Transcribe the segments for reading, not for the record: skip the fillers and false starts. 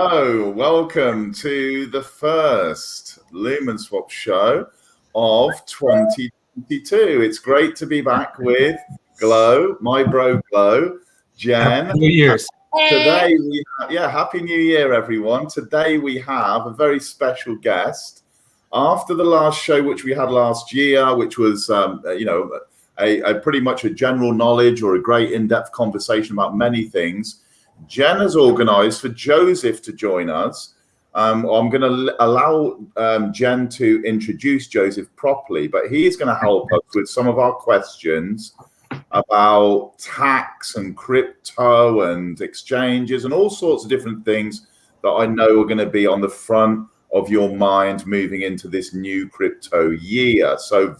Hello, welcome to the first Lumenswap Show of 2022. It's great to be back with Gl0, my bro Gl0, Jen. Happy New Year's. Today we have, Happy New Year, everyone. Today we have a very special guest. After the last show, which we had last year, which was, a pretty much a general knowledge or a great in-depth conversation about many things, Jen has organized for Joseph to join us. I'm going to allow Jen to introduce Joseph properly, but he's going to help us with some of our questions about tax and crypto and exchanges and all sorts of different things that I know are going to be on the front of your mind moving into this new crypto year. So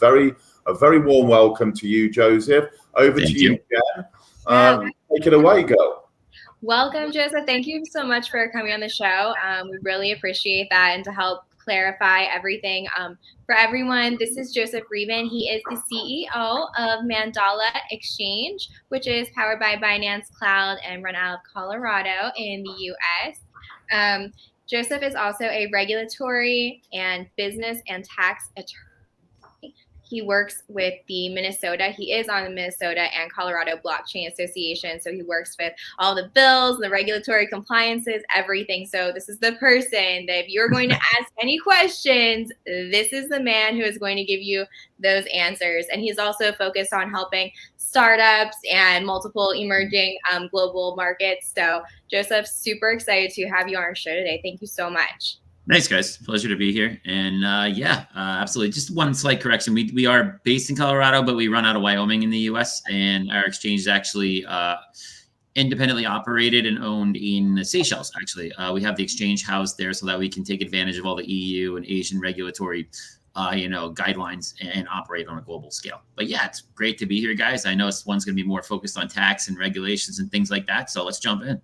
a very warm welcome to you, Joseph. Over to you, Jen. Take it away, girl. Welcome, Joseph. Thank you so much for coming on the show. We really appreciate that, and to help clarify everything for everyone, this is Joseph Reben. He is the CEO of Mandala Exchange, which is powered by Binance Cloud and run out of Colorado in the U.S. Joseph is also a regulatory and business and tax attorney. He works with the Minnesota. He is on the Minnesota and Colorado Blockchain Association. So he works with all the bills, the regulatory compliances, everything. So this is the person that if you're going to ask any questions, this is the man who is going to give you those answers. And he's also focused on helping startups and multiple emerging global markets. So Joseph, super excited to have you on our show today. Thank you so much. Thanks, guys. Pleasure to be here. And absolutely. Just one slight correction. We are based in Colorado, but we run out of Wyoming in the U.S. And our exchange is actually independently operated and owned in the Seychelles. Actually, we have the exchange housed there so that we can take advantage of all the EU and Asian regulatory, guidelines and operate on a global scale. But yeah, it's great to be here, guys. I know one's going to be more focused on tax and regulations and things like that. So let's jump in.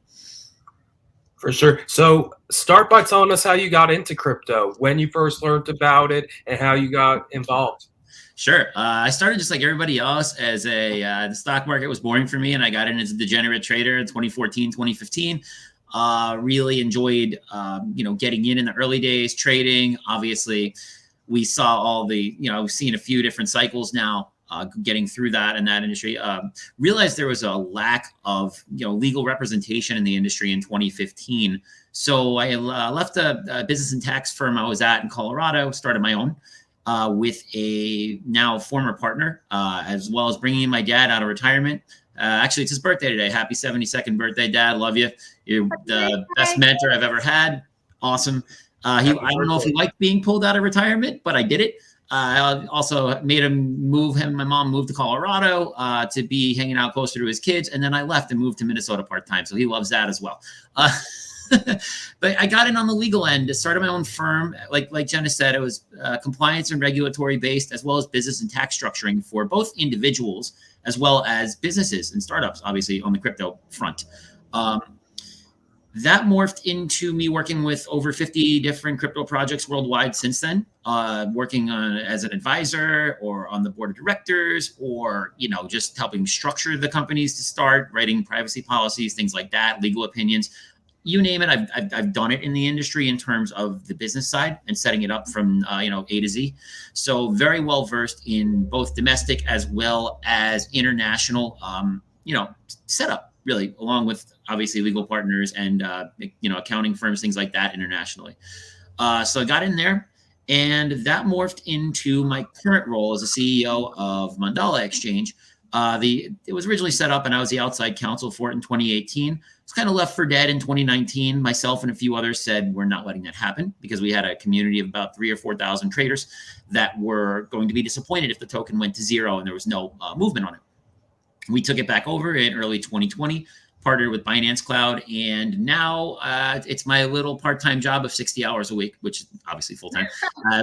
For sure. So start by telling us how you got into crypto, when you first learned about it, and how you got involved. Sure. I started just like everybody else as the stock market was boring for me, and I got in as a degenerate trader in 2014, 2015. Really enjoyed, getting in the early days, trading. Obviously, we saw all the, we've seen a few different cycles now. Getting through that in that industry, realized there was a lack of legal representation in the industry in 2015. So I left a business and tax firm I was at in Colorado, started my own with a now former partner, as well as bringing in my dad out of retirement. Actually, it's his birthday today. Happy 72nd birthday, Dad. Love you. You're the best mentor I've ever had. Awesome. I don't know if he liked being pulled out of retirement, but I did it. I also made my mom moved to Colorado to be hanging out closer to his kids. And then I left and moved to Minnesota part-time. So he loves that as well. But I got in on the legal end, started my own firm. Like Jenna said, it was compliance and regulatory based, as well as business and tax structuring for both individuals, as well as businesses and startups, obviously on the crypto front. That morphed into me working with over 50 different crypto projects worldwide since then, working as an advisor or on the board of directors, or, just helping structure the companies to start, writing privacy policies, things like that, legal opinions, you name it. I've done it in the industry in terms of the business side and setting it up from, A to Z. So very well versed in both domestic as well as international, setup. Really, along with obviously legal partners and, accounting firms, things like that internationally. So I got in there, and that morphed into my current role as a CEO of Mandala Exchange. It was originally set up, and I was the outside counsel for it in 2018. It's kind of left for dead in 2019. Myself and a few others said we're not letting that happen because we had a community of about 3,000 or 4,000 traders that were going to be disappointed if the token went to zero and there was no movement on it. We took it back over in early 2020, partnered with Binance Cloud, and now it's my little part-time job of 60 hours a week, which is obviously full-time,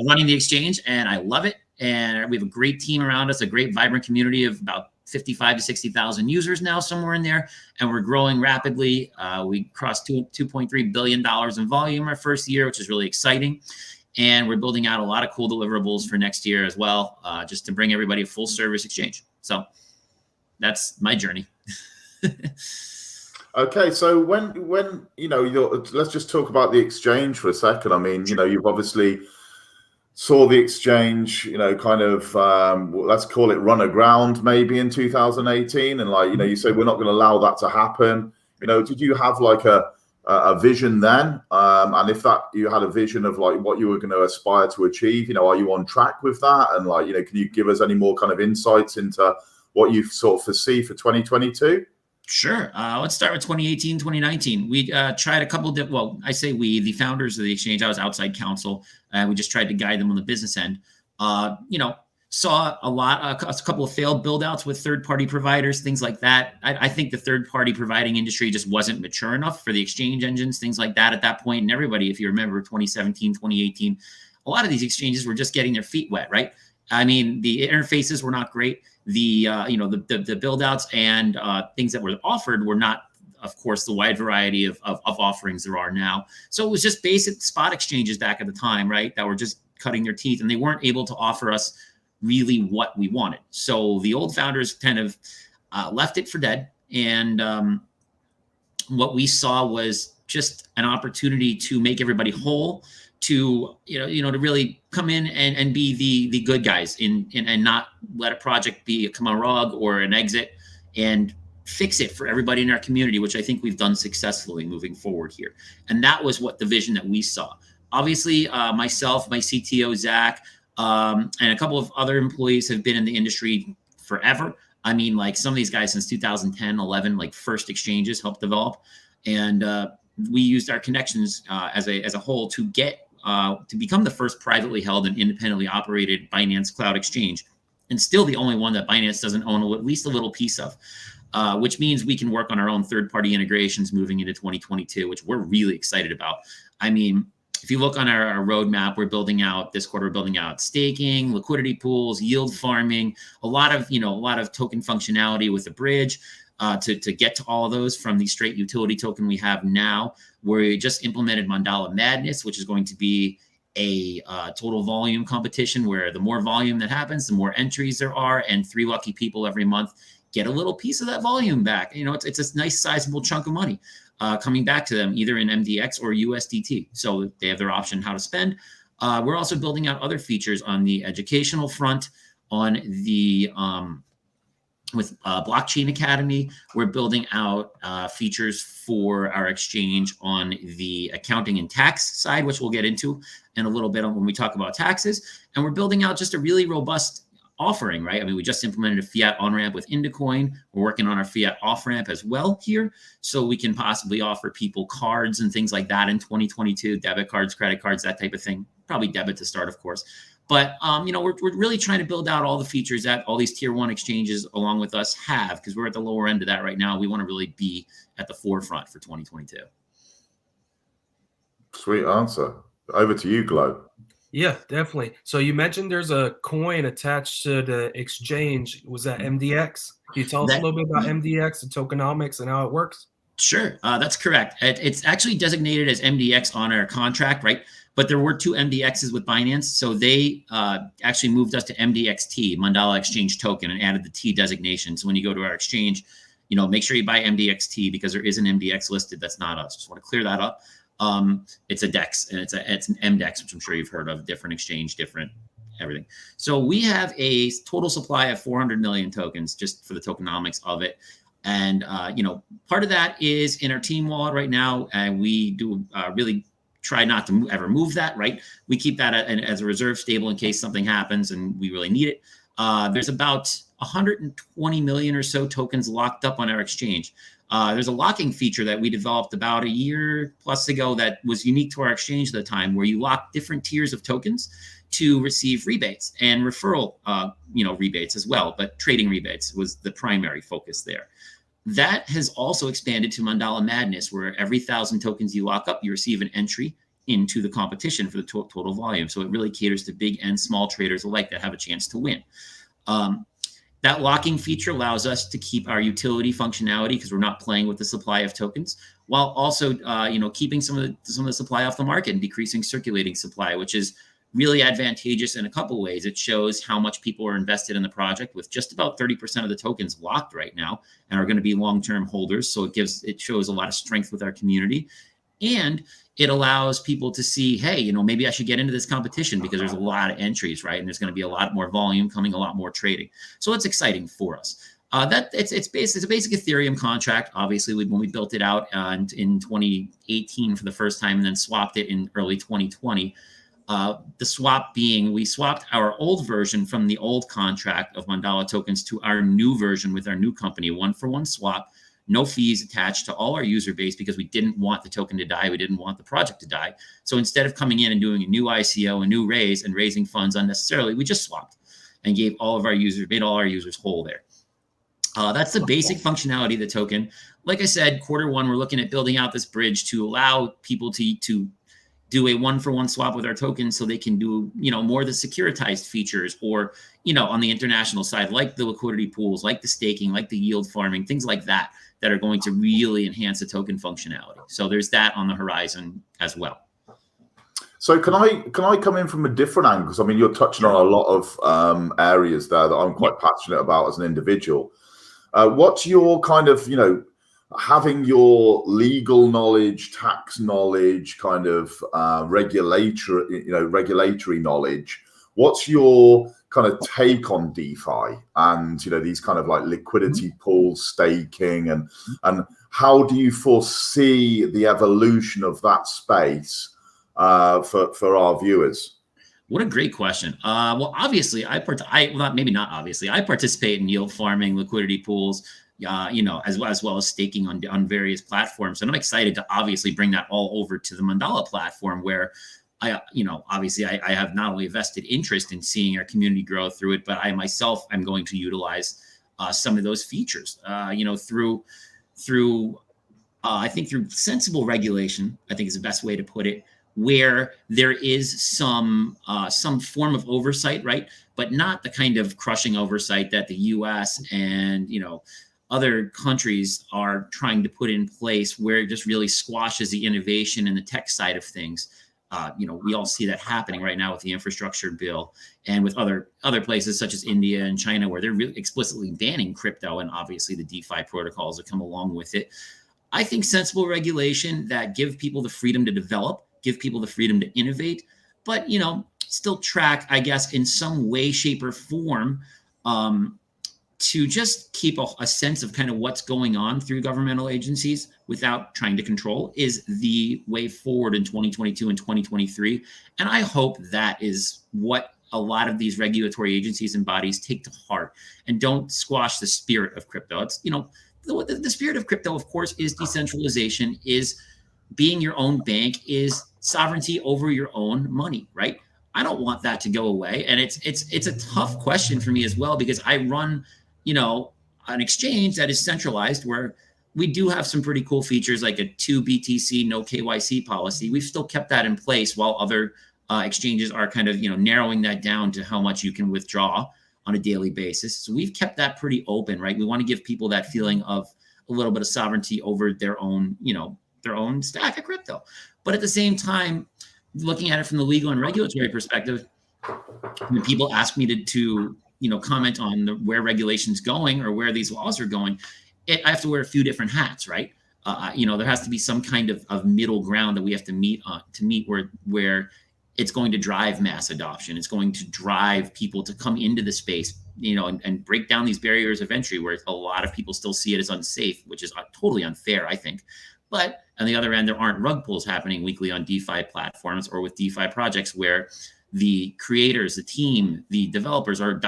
running the exchange, and I love it. And we have a great team around us, a great, vibrant community of about 55 to 60,000 users now, somewhere in there, and we're growing rapidly. We crossed $2.3 billion in volume our first year, which is really exciting. And we're building out a lot of cool deliverables for next year as well, just to bring everybody a full-service exchange. So that's my journey. Okay, so when let's just talk about the exchange for a second. I mean, you've obviously saw the exchange, kind of let's call it run aground maybe in 2018, and you say we're not going to allow that to happen. Did you have like a vision then? And if that you had a vision of like what you were going to aspire to achieve, are you on track with that? And can you give us any more kind of insights into what you sort of foresee for 2022? Sure. Let's start with 2018, 2019. We tried a couple of, I say we, the founders of the exchange, I was outside counsel. We just tried to guide them on the business end. Saw a couple of failed build outs with third-party providers, things like that. I think the third-party providing industry just wasn't mature enough for the exchange engines, things like that at that point. And everybody, if you remember 2017, 2018, a lot of these exchanges were just getting their feet wet, right? I mean, the interfaces were not great. The build outs and things that were offered were not, of course, the wide variety of offerings there are now. So it was just basic spot exchanges back at the time, right? That were just cutting their teeth, and they weren't able to offer us really what we wanted. So the old founders kind of left it for dead. And what we saw was just an opportunity to make everybody whole, to to really come in and be the good guys and not let a project come a rug or an exit, and fix it for everybody in our community, which I think we've done successfully moving forward here. And that was what the vision that we saw. Obviously, myself, my CTO, Zach, and a couple of other employees have been in the industry forever. I mean, like some of these guys since 2010, 11, like first exchanges helped develop. And we used our connections as a whole to get to become the first privately held and independently operated Binance Cloud exchange, and still the only one that Binance doesn't own at least a little piece of, which means we can work on our own third-party integrations moving into 2022, which we're really excited about. I mean, if you look on our roadmap, we're building out this quarter, we're building out staking, liquidity pools, yield farming, a lot of token functionality with a bridge to get to all of those from the straight utility token we have now. We just implemented Mandala Madness, which is going to be a total volume competition where the more volume that happens, the more entries there are, and 3 lucky people every month get a little piece of that volume back. It's a nice sizable chunk of money coming back to them either in MDX or USDT. So they have their option how to spend. We're also building out other features on the educational front, on the with Blockchain Academy. We're building out features for our exchange on the accounting and tax side, which we'll get into in a little bit when we talk about taxes. And we're building out just a really robust offering, right? I mean, we just implemented a fiat on-ramp with Indicoin. We're working on our fiat off-ramp as well here. So we can possibly offer people cards and things like that in 2022, debit cards, credit cards, that type of thing. Probably debit to start, of course. But, we're really trying to build out all the features that all these tier 1 exchanges along with us have, because we're at the lower end of that right now. We want to really be at the forefront for 2022. Sweet answer. Over to you, Gl0. Yeah, definitely. So you mentioned there's a coin attached to the exchange. Was that MDX? Can you tell us a little bit about MDX, the tokenomics, and how it works? Sure, that's correct. It's actually designated as MDX on our contract, right? But there were 2 MDXs with Binance, so they actually moved us to MDXT, Mandala Exchange Token, and added the T designation. So when you go to our exchange, make sure you buy MDXT, because there is an MDX listed that's not us. Just want to clear that up. It's a DEX, and it's an MDEX, which I'm sure you've heard of. Different exchange, different everything. So we have a total supply of 400 million tokens just for the tokenomics of it. And, part of that is in our team wallet right now. And we do really try not to ever move that, right? We keep that as a reserve stable in case something happens and we really need it. There's about 120 million or so tokens locked up on our exchange. There's a locking feature that we developed about a year plus ago that was unique to our exchange at the time, where you lock different tiers of tokens to receive rebates and referral, rebates as well. But trading rebates was the primary focus there. That has also expanded to Mandala Madness, where every 1,000 tokens you lock up, you receive an entry into the competition for the total volume. So it really caters to big and small traders alike that have a chance to win. That locking feature allows us to keep our utility functionality, because we're not playing with the supply of tokens, while also keeping some of the supply off the market and decreasing circulating supply, which is really advantageous in a couple ways. It shows how much people are invested in the project, with just about 30% of the tokens locked right now and are going to be long-term holders. So it shows a lot of strength with our community. And it allows people to see, hey, you know, maybe I should get into this competition because there's a lot of entries, right? And there's going to be a lot more volume coming, a lot more trading. So it's exciting for us. It's a basic Ethereum contract. Obviously, when we built it out in 2018 for the first time, and then swapped it in early 2020. The swap being, we swapped our old version from the old contract of Mandala tokens to our new version with our new company, 1-for-1 swap. No fees attached to all our user base because we didn't want the token to die. We didn't want the project to die. So instead of coming in and doing a new ICO, a new raise, and raising funds unnecessarily, we just swapped and gave all of our users, made all our users whole there. That's the basic functionality of the token. Like I said, Q1, we're looking at building out this bridge to allow people to do a 1-for-1 swap with our tokens, so they can do, you know, more of the securitized features, or, you know, on the international side, like the liquidity pools, like the staking, like the yield farming, things like that are going to really enhance the token functionality. So there's that on the horizon as well. So can I come in from a different angle? Because I mean, you're touching on a lot of areas there that I'm quite passionate about as an individual. What's your kind of, you know, having your legal knowledge, tax knowledge, kind of regulatory knowledge? What's your kind of take on DeFi and, you know, these kind of like liquidity pools, staking, and how do you foresee the evolution of that space for our viewers? What a great question. Well, obviously, I participate in yield farming, liquidity pools, you know, as well as staking on various platforms. And I'm excited to obviously bring that all over to the Mandala platform, where obviously I have not only a vested interest in seeing our community grow through it, but I myself am going to utilize some of those features, you know, through I think through sensible regulation, I think is the best way to put it, where there is some form of oversight, right? But not the kind of crushing oversight that the US and, you know, other countries are trying to put in place, where it just really squashes the innovation and the tech side of things. You know, we all see that happening right now with the infrastructure bill, and with other places such as India and China, where they're really explicitly banning crypto, and obviously the DeFi protocols that come along with it. I think sensible regulation that give people the freedom to develop, give people the freedom to innovate, but, you know, still track, I guess, in some way, shape, or form, to just keep a sense of kind of what's going on through governmental agencies without trying to control, is the way forward in 2022 and 2023. And I hope that is what a lot of these regulatory agencies and bodies take to heart, and don't squash the spirit of crypto. It's, you know, the spirit of crypto, of course, is decentralization, is being your own bank, is sovereignty over your own money, right? I don't want that to go away. And it's a tough question for me as well, because I run, you know, an exchange that is centralized, where we do have some pretty cool features like a 2 BTC, no KYC policy. We've still kept that in place, while other exchanges are kind of, you know, narrowing that down to how much you can withdraw on a daily basis. So we've kept that pretty open, right? We want to give people that feeling of a little bit of sovereignty over their own, you know, their own stack of crypto. But at the same time, looking at it from the legal and regulatory perspective, when people ask me to you know, comment on where regulation's going or where these laws are going, I have to wear a few different hats, right? You know, there has to be some kind of middle ground that we have to meet where it's going to drive mass adoption. It's going to drive people to come into the space, you know, and break down these barriers of entry, where a lot of people still see it as unsafe, which is totally unfair, I think. But on the other end, there aren't rug pulls happening weekly on DeFi platforms or with DeFi projects, where the creators, the team, the developers are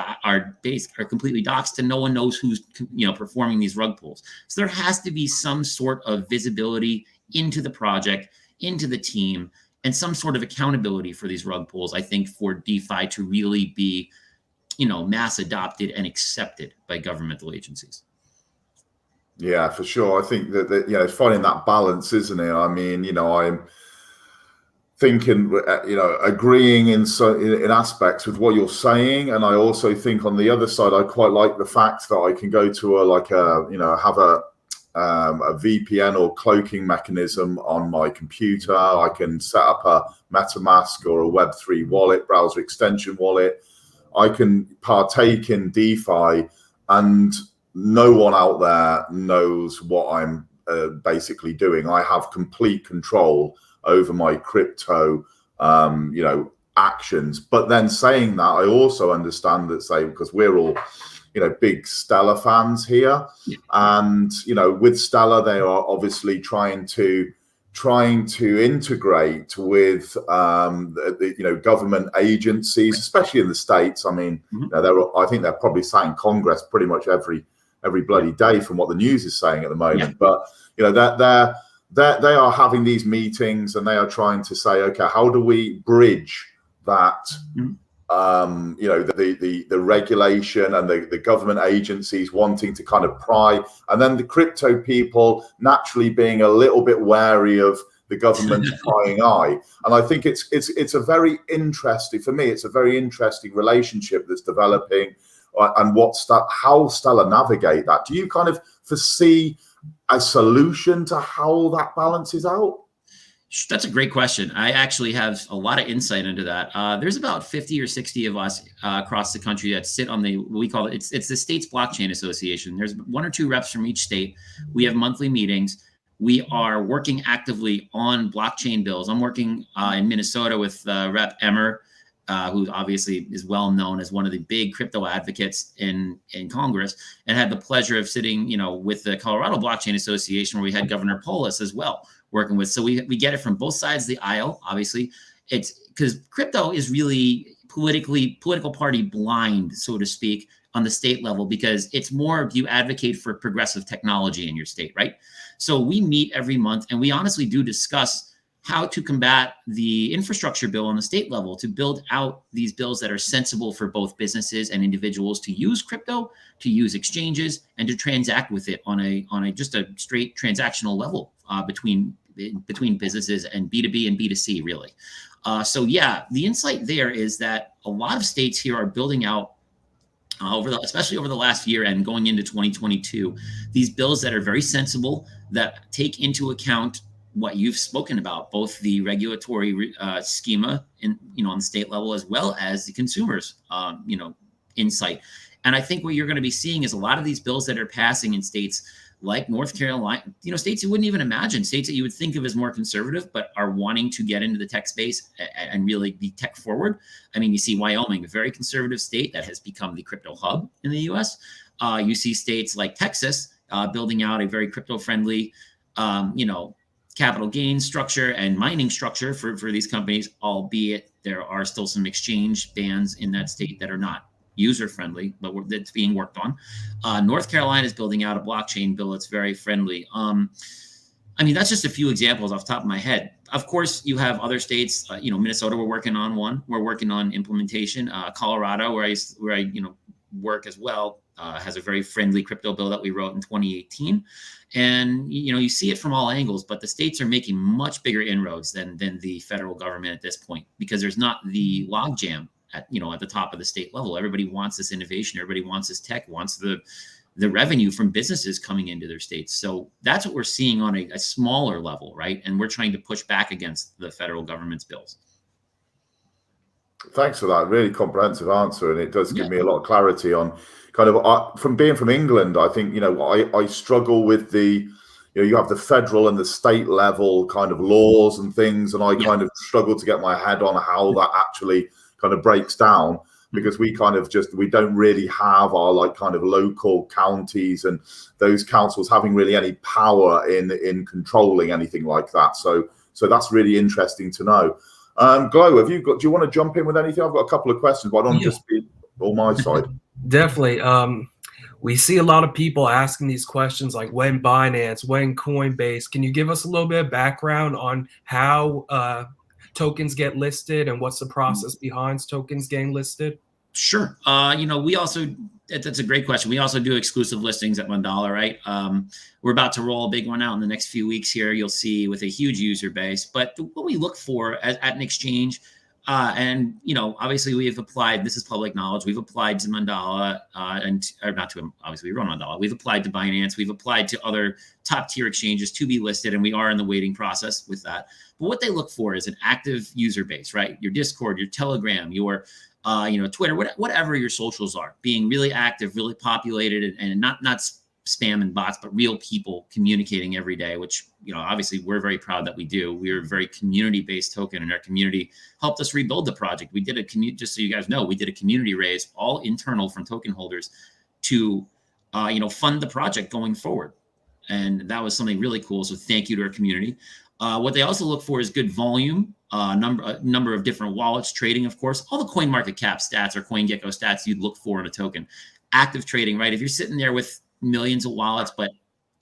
completely doxxed, and no one knows who's, you know, performing these rug pulls. So there has to be some sort of visibility into the project, into the team, and some sort of accountability for these rug pulls, I think, for DeFi to really be, you know, mass adopted and accepted by governmental agencies. Yeah, for sure. I think that you know, it's finding that balance, isn't it? I mean, you know, I'm thinking, you know, agreeing in aspects with what you're saying, and I also think on the other side, I quite like the fact that I can go to have a VPN or cloaking mechanism on my computer. I can set up a MetaMask or a Web3 wallet, browser extension wallet. I can partake in DeFi, and no one out there knows what I'm basically doing. I have complete control over my crypto, actions. But then saying that, I also understand that, say, because we're all, big Stellar fans here, and with Stellar, they are obviously trying to integrate with government agencies, especially in the States. I mean, I think they're probably sat in Congress pretty much every bloody day from what the news is saying at the moment. But they are having these meetings, and they are trying to say, okay, how do we bridge that? The regulation and the government agencies wanting to kind of pry, and then the crypto people naturally being a little bit wary of the government's prying eye. And I think it's a very interesting, for me, it's a very interesting relationship that's developing, and how Stellar navigate that. Do you kind of foresee a solution to how that balances out? That's a great question. I actually have a lot of insight into that. There's about 50 or 60 of us across the country that sit on we call it, it's the state's blockchain association. There's 1 or 2 reps from each state. We have monthly meetings. We are working actively on blockchain bills. I'm working in Minnesota with Rep. Emmer, who obviously is well known as one of the big crypto advocates in Congress, and had the pleasure of sitting, with the Colorado Blockchain Association, where we had Governor Polis as well working with. So we get it from both sides of the aisle. Obviously, it's because crypto is really political party blind, so to speak, on the state level, because it's more, you advocate for progressive technology in your state, right? So we meet every month, and we honestly do discuss how to combat the infrastructure bill on the state level, to build out these bills that are sensible for both businesses and individuals to use crypto, to use exchanges, and to transact with it on a just a straight transactional level between businesses and B2B and B2C, really. So yeah, the insight there is that a lot of states here are building out especially over the last year and going into 2022, these bills that are very sensible, that take into account what you've spoken about, both the regulatory schema on the state level, as well as the consumers, insight. And I think what you're going to be seeing is a lot of these bills that are passing in states like North Carolina, states you wouldn't even imagine, states that you would think of as more conservative, but are wanting to get into the tech space and really be tech forward. I mean, you see Wyoming, a very conservative state that has become the crypto hub in the US. You see states like Texas building out a very crypto friendly, capital gain structure and mining structure for these companies, albeit there are still some exchange bans in that state that are not user friendly, but that's being worked on. North Carolina is building out a blockchain bill that's very friendly. That's just a few examples off the top of my head. Of course, you have other states, Minnesota, we're working on one. We're working on implementation. Colorado, where I work as well, has a very friendly crypto bill that we wrote in 2018. And, you see it from all angles, but the states are making much bigger inroads than the federal government at this point, because there's not the logjam at the top of the state level. Everybody wants this innovation. Everybody wants this tech, wants the revenue from businesses coming into their states. So that's what we're seeing on a smaller level, right? And we're trying to push back against the federal government's bills. Thanks for that really comprehensive answer, and it does give me a lot of clarity on kind of from being from England. I think I struggle with the you have the federal and the state level kind of laws and things, and I kind of struggle to get my head on how that actually kind of breaks down, because we kind of we don't really have our kind of local counties and those councils having really any power in controlling anything like that. So that's really interesting to know. Glo, do you want to jump in with anything? I've got a couple of questions, but I don't just be on my side. Definitely. We see a lot of people asking these questions, like when Binance, when Coinbase. Can you give us a little bit of background on how tokens get listed and what's the process behind tokens getting listed? Sure. We also, that's a great question. We also do exclusive listings at $1, right? We're about to roll a big one out in the next few weeks here. You'll see, with a huge user base. But what we look for at an exchange, And, you know, obviously we have applied, this is public knowledge, we've applied to Mandala, or not to, obviously we run Mandala, we've applied to Binance, we've applied to other top tier exchanges to be listed, and we are in the waiting process with that. But what they look for is an active user base, right? Your Discord, your Telegram, your, you know, Twitter, whatever your socials are, being really active, really populated, and not spam and bots, but real people communicating every day, which, you know, obviously we're very proud that we do. We're a very community-based token, and our community helped us rebuild the project. We did just so you guys know, we did a community raise, all internal from token holders, to, you know, fund the project going forward. And that was something really cool. So thank you to our community. What they also look for is good volume, number of different wallets trading, of course, all the coin market cap stats or CoinGecko stats you'd look for in a token. Active trading, right? If you're sitting there with millions of wallets, but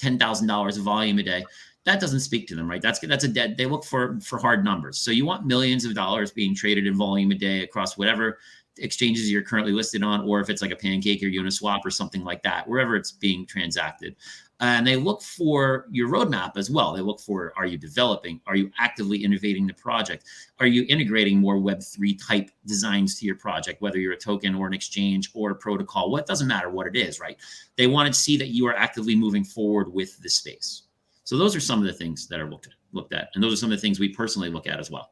$10,000 of volume a day, that doesn't speak to them, right? That's a dead. They look for hard numbers. So you want millions of dollars being traded in volume a day across whatever exchanges you're currently listed on, or if it's like a Pancake or Uniswap or something like that, wherever it's being transacted. And they look for your roadmap as well. They look for, are you developing? Are you actively innovating the project? Are you integrating more Web3 type designs to your project, whether you're a token or an exchange or a protocol? Well, it doesn't matter what it is, right? They want to see that you are actively moving forward with the space. So those are some of the things that are looked at. And those are some of the things we personally look at as well.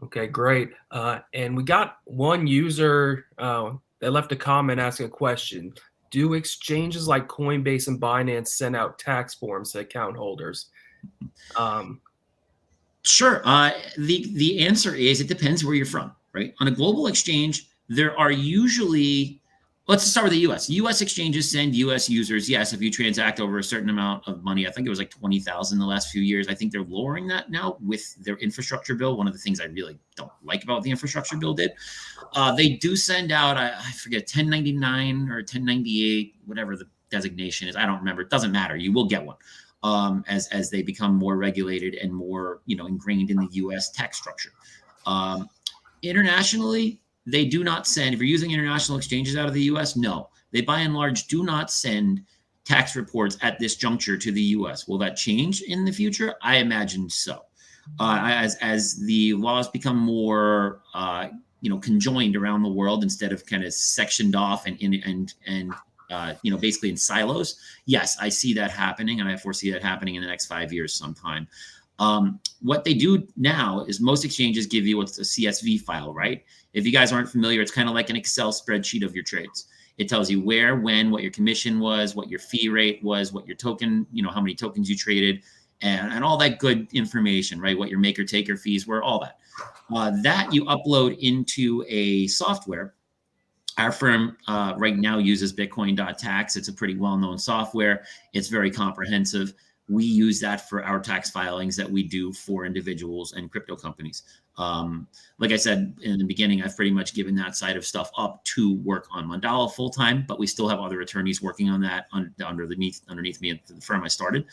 Okay, great. And we got one user that left a comment asking a question. Do exchanges like Coinbase and Binance send out tax forms to account holders? Sure. The answer is it depends where you're from, right? On a global exchange, there are usually, let's start with the US. US exchanges send US users, yes, if you transact over a certain amount of money. I think it was like 20,000 in the last few years. I think they're lowering that now with their infrastructure bill. One of the things I really don't like about the infrastructure bill they do send out, I forget, 1099 or 1098, whatever the designation is. I don't remember. It doesn't matter. You will get one as they become more regulated and more, you know, ingrained in the US tax structure. Internationally, they do not send, if you're using international exchanges out of the US, no. They by and large do not send tax reports at this juncture to the US. Will that change in the future? I imagine so. As the laws become more, you know, conjoined around the world instead of kind of sectioned off and you know, basically in silos. Yes, I see that happening, and I foresee that happening in the next 5 years sometime. What they do now is most exchanges give you what's a CSV file, right? If you guys aren't familiar, it's kind of like an Excel spreadsheet of your trades. It tells you where, when, what your commission was, what your fee rate was, what your token, you know, how many tokens you traded, and all that good information, right? What your maker taker fees were, all that. That you upload into a software. Our firm right now uses Bitcoin.tax. It's a pretty well-known software. It's very comprehensive. We use that for our tax filings that we do for individuals and crypto companies. Like I said in the beginning, I've pretty much given that side of stuff up to work on Mandala full time, but we still have other attorneys working on that underneath me at the firm I started.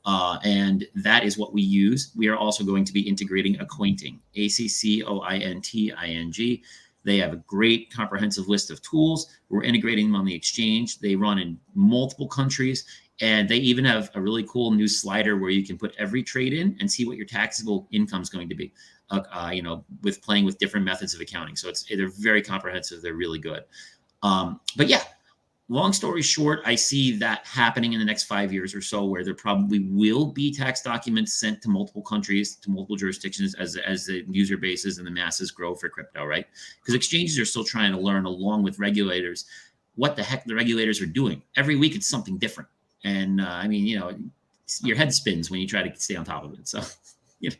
And that is what we use. We are also going to be integrating Accointing, ACCOINTING. They have a great comprehensive list of tools. We're integrating them on the exchange. They run in multiple countries. And they even have a really cool new slider where you can put every trade in and see what your taxable income is going to be, you know, with playing with different methods of accounting. So they're very comprehensive. They're really good. But yeah, long story short, I see that happening in the next 5 years or so, where there probably will be tax documents sent to multiple countries, to multiple jurisdictions as the user bases and the masses grow for crypto, right? Because exchanges are still trying to learn, along with regulators, what the heck the regulators are doing. Every week it's something different. And I mean, you know, your head spins when you try to stay on top of it. So, you know.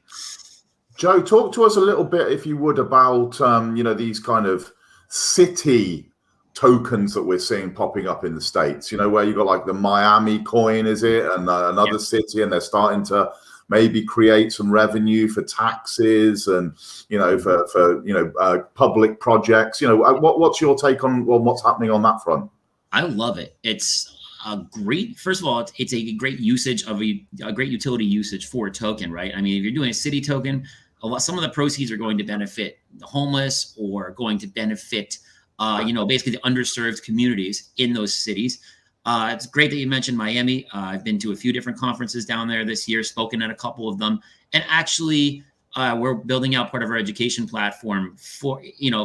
Joe, talk to us a little bit, if you would, about, you know, these kind of city tokens that we're seeing popping up in the States, you know, where you got like the Miami coin, is it? And another city, and they're starting to maybe create some revenue for taxes and, you know, for you know, public projects. You know, what's your take on what's happening on that front? I love it. It's a great, first of all, it's a great usage of a great utility usage for a token, right? I mean, if you're doing a city token, some of the proceeds are going to benefit the homeless or going to benefit, you know, basically the underserved communities in those cities. It's great that you mentioned Miami. I've been to a few different conferences down there this year, spoken at a couple of them, and actually we're building out part of our education platform for,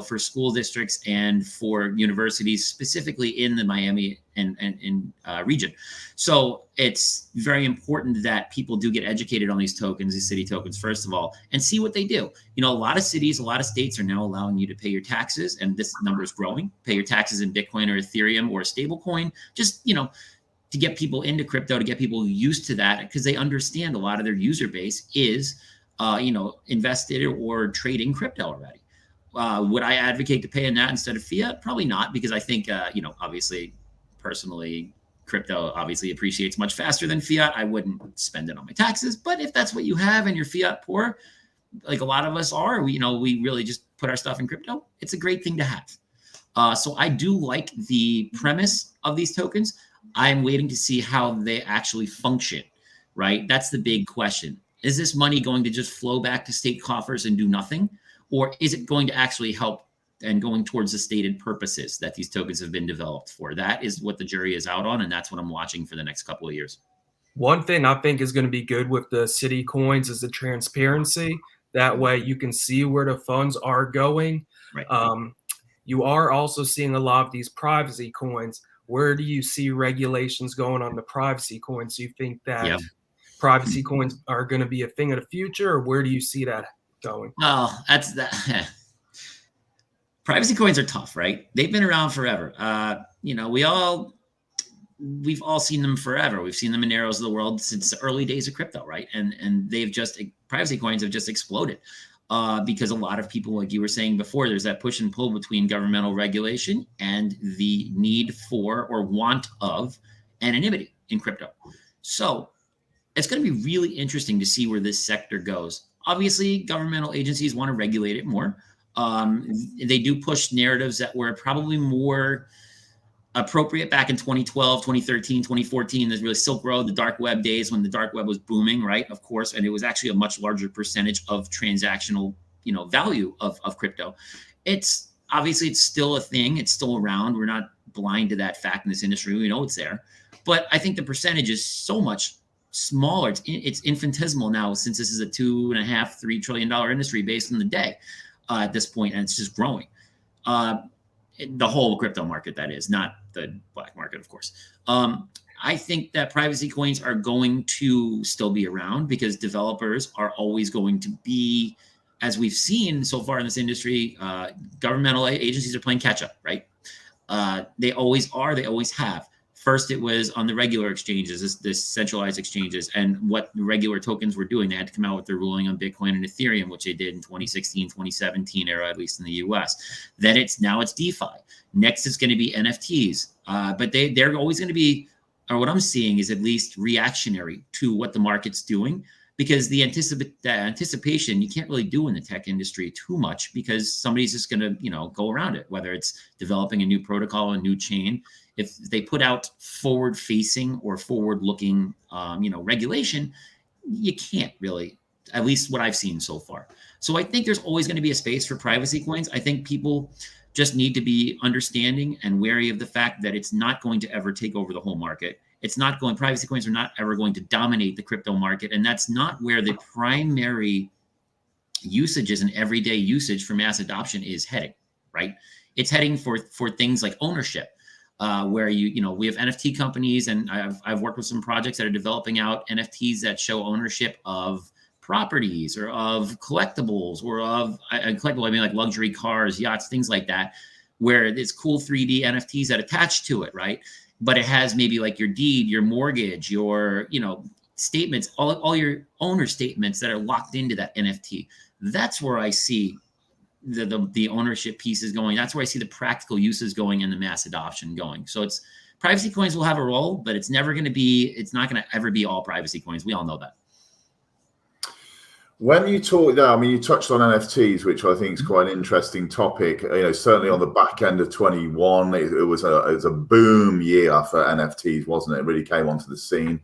for school districts and for universities, specifically in the Miami and region. So it's very important that people do get educated on these tokens, these city tokens, first of all, and see what they do. A lot of cities, a lot of states are now allowing you to pay your taxes, and this number is growing. Pay your taxes in Bitcoin or Ethereum or a stable coin, just, to get people into crypto, to get people used to that, because they understand a lot of their user base is invested or trading crypto already. Would I advocate to pay in that instead of fiat? Probably not, because I think, obviously, personally, crypto obviously appreciates much faster than fiat. I wouldn't spend it on my taxes. But if that's what you have and you're fiat poor, like a lot of us are, we really just put our stuff in crypto. It's a great thing to have. So I do like the premise of these tokens. I'm waiting to see how they actually function, right? That's the big question. Is this money going to just flow back to state coffers and do nothing? Or is it going to actually help and going towards the stated purposes that these tokens have been developed for? That is what the jury is out on, and that's what I'm watching for the next couple of years. One thing I think is going to be good with the city coins is the transparency. That way you can see where the funds are going. Right. You are also seeing a lot of these privacy coins. Where do you see regulations going on the privacy coins? Do you think that privacy coins are going to be a thing of the future, or where do you see that going? Well, that's that. Privacy coins are tough, right? They've been around forever. We've all seen them forever. We've seen them in arrows of the world since the early days of crypto, right? And privacy coins have just exploded because a lot of people, like you were saying before, there's that push and pull between governmental regulation and the need for or want of anonymity in crypto. So it's going to be really interesting to see where this sector goes. Obviously, governmental agencies want to regulate it more. They do push narratives that were probably more appropriate back in 2012, 2013, 2014. There's really Silk Road, the dark web days when the dark web was booming, right? Of course, and it was actually a much larger percentage of transactional, value of crypto. It's still a thing. It's still around. We're not blind to that fact in this industry. We know it's there, but I think the percentage is so much smaller. It's infinitesimal now, since this is a $2.5–3 trillion industry based on the day at this point, and it's just growing. The whole crypto market, that is, not the black market, of course. I think that privacy coins are going to still be around because developers are always going to be, as we've seen so far in this industry, governmental agencies are playing catch up, right? They always are. They always have. First, it was on the regular exchanges, this centralized exchanges, and what the regular tokens were doing. They had to come out with their ruling on Bitcoin and Ethereum, which they did in 2016, 2017 era, at least in the US. Then it's DeFi. Next, it's going to be NFTs. But they're always going to be, or what I'm seeing is at least reactionary to what the market's doing, because the anticipation you can't really do in the tech industry too much, because somebody's just going to, go around it, whether it's developing a new protocol, a new chain. If they put out forward-facing or forward-looking, regulation, you can't really, at least what I've seen so far. So I think there's always going to be a space for privacy coins. I think people just need to be understanding and wary of the fact that it's not going to ever take over the whole market. Privacy coins are not ever going to dominate the crypto market. And that's not where the primary usages and everyday usage for mass adoption is heading, right? It's heading for things like ownership. Where we have NFT companies, and I've worked with some projects that are developing out NFTs that show ownership of properties or of collectibles, or of collectible, I mean like luxury cars, yachts, things like that, where it's cool 3D NFTs that attach to it, right? But it has maybe like your deed, your mortgage, your statements, all your owner statements that are locked into that NFT. That's where I see the ownership piece is going. That's where I see the practical uses going and the mass adoption going. So it's privacy coins will have a role, but it's not going to ever be all privacy coins. We all know that. When you talk, you touched on NFTs, which I think is quite an interesting topic. Certainly on the back end of 21, it was a boom year for NFTs, wasn't it? It really came onto the scene.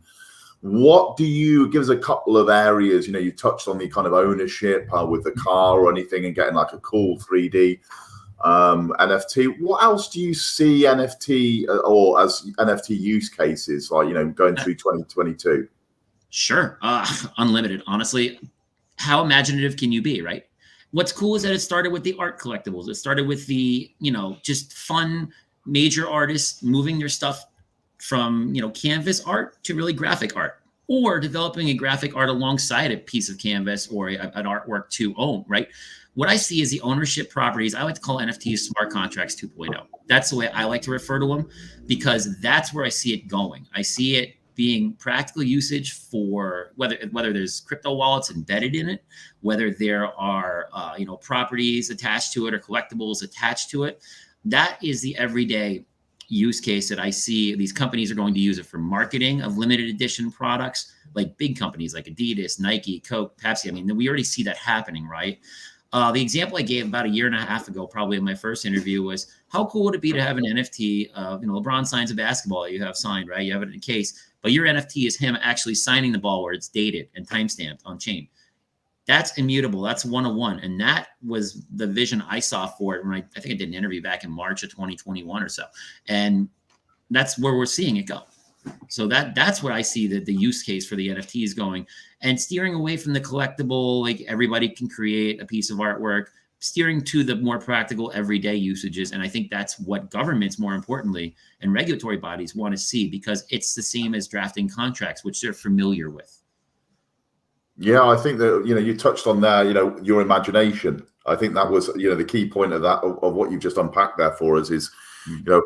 What do you give us a couple of areas? You touched on the kind of ownership with the car or anything, and getting like a cool 3D NFT. What else do you see NFT or as NFT use cases, like going through 2022? Sure, unlimited. Honestly, how imaginative can you be, right? What's cool is that it started with the art collectibles. It started with the, just fun major artists moving their stuff from, canvas art to really graphic art, or developing a graphic art alongside a piece of canvas or an artwork to own, right? What I see is the ownership properties. I like to call NFTs smart contracts 2.0. That's the way I like to refer to them, because that's where I see it going. I see it being practical usage for whether there's crypto wallets embedded in it, whether there are properties attached to it or collectibles attached to it. That is the everyday use case that I see. These companies are going to use it for marketing of limited edition products, like big companies like Adidas, Nike, Coke, Pepsi. I mean, we already see that happening, right? The example I gave about a year and a half ago, probably in my first interview, was how cool would it be to have an NFT of, LeBron signs a basketball you have signed, right? You have it in a case, but your NFT is him actually signing the ball where it's dated and timestamped on chain. That's immutable. That's 101. And that was the vision I saw for it when I think I did an interview back in March of 2021 or so. And that's where we're seeing it go. So that's where I see the use case for the NFTs going, and steering away from the collectible, like everybody can create a piece of artwork, steering to the more practical everyday usages. And I think that's what governments, more importantly, and regulatory bodies want to see, because it's the same as drafting contracts, which they're familiar with. Yeah, I think that, you touched on there, your imagination. I think that was, the key point of that, of what you've just unpacked there for us is, how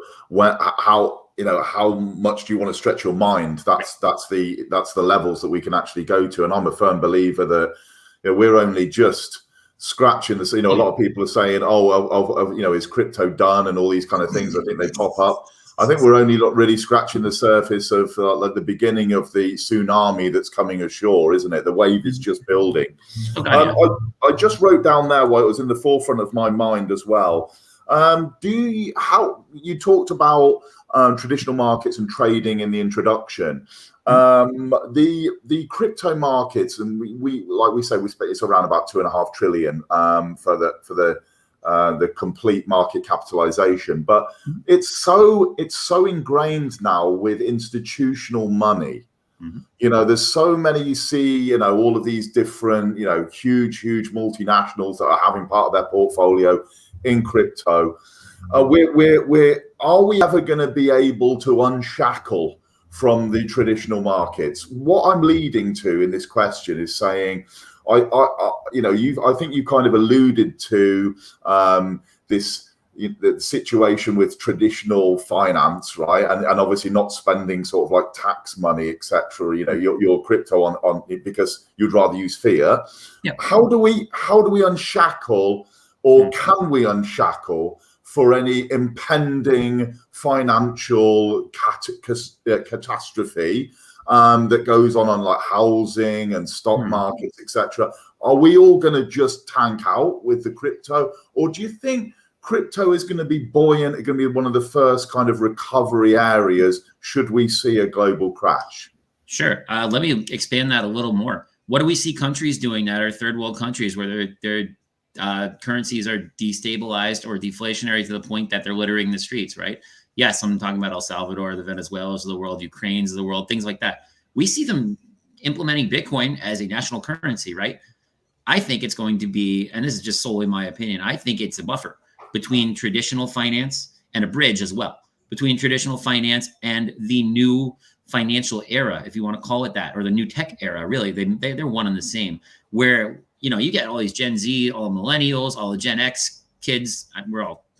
much do you want to stretch your mind? That's the levels that we can actually go to. And I'm a firm believer that we're only just scratching the, a lot of people are saying, is crypto done, and all these kind of things. I think they pop up. I think we're only really scratching the surface of like the beginning of the tsunami that's coming ashore, isn't it? The wave is just building. Okay, I just wrote down there while it was in the forefront of my mind as well. How you talked about traditional markets and trading in the introduction, the crypto markets, and we like we say, it's around about 2.5 trillion for the complete market capitalization, but it's so ingrained now with institutional money. There's so many, you see, all of these different, huge multinationals that are having part of their portfolio in crypto. Are we ever going to be able to unshackle from the traditional markets? What I'm leading to in this question is saying, I think you kind of alluded to the situation with traditional finance, right? And obviously not spending sort of like tax money, etc. Your crypto on because you'd rather use fiat. Yeah. How do we unshackle, or can we unshackle for any impending financial catastrophe that goes on like housing and stock markets, etc.? Are we all going to just tank out with the crypto, or do you think crypto is going to be buoyant? It's going to be one of the first kind of recovery areas should we see a global crash? Sure. Let me expand that a little more. What do we see countries doing that are third world countries where their currencies are destabilized or deflationary to the point that they're littering the streets, right? Yes, I'm talking about El Salvador, the Venezuelas of the world, Ukraine's of the world, things like that. We see them implementing Bitcoin as a national currency, right? I think it's going to be, and this is just solely my opinion, I think it's a buffer between traditional finance and a bridge as well, between traditional finance and the new financial era, if you want to call it that, or the new tech era. Really, they're one and the same, where you get all these Gen Z, all the millennials, all the Gen X kids.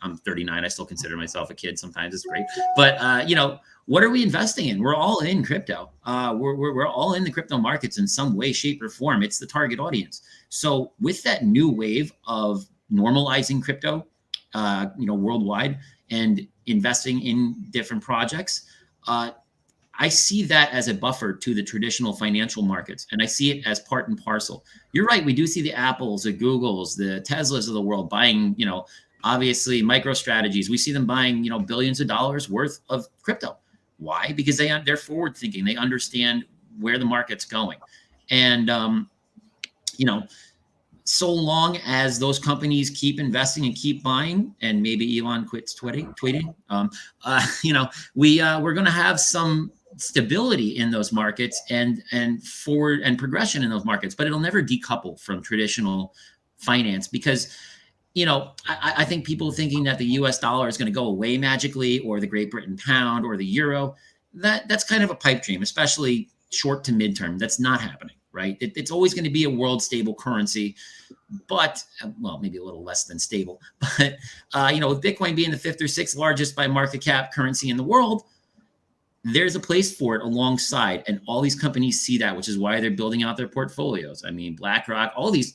I'm 39. I still consider myself a kid sometimes. It's great. But, what are we investing in? We're all in crypto. We're all in the crypto markets in some way, shape, or form. It's the target audience. So with that new wave of normalizing crypto, worldwide, and investing in different projects, I see that as a buffer to the traditional financial markets, and I see it as part and parcel. You're right. We do see the Apples, the Googles, the Teslas of the world buying, obviously MicroStrategies. We see them buying, billions of dollars worth of crypto. Why? Because they're forward thinking. They understand where the market's going. And, so long as those companies keep investing and keep buying, and maybe Elon quits tweeting, we're going to have some stability in those markets and forward and progression in those markets, but it'll never decouple from traditional finance because, you know, I think people thinking that the US dollar is going to go away magically, or the Great Britain pound or the euro, that's kind of a pipe dream, especially short to midterm. That's not happening, right? It's always going to be a world stable currency, but well, maybe a little less than stable. But you know, with Bitcoin being the 5th or 6th largest by market cap currency in the world, there's a place for it alongside, and all these companies see that, which is why they're building out their portfolios. I mean, BlackRock, all these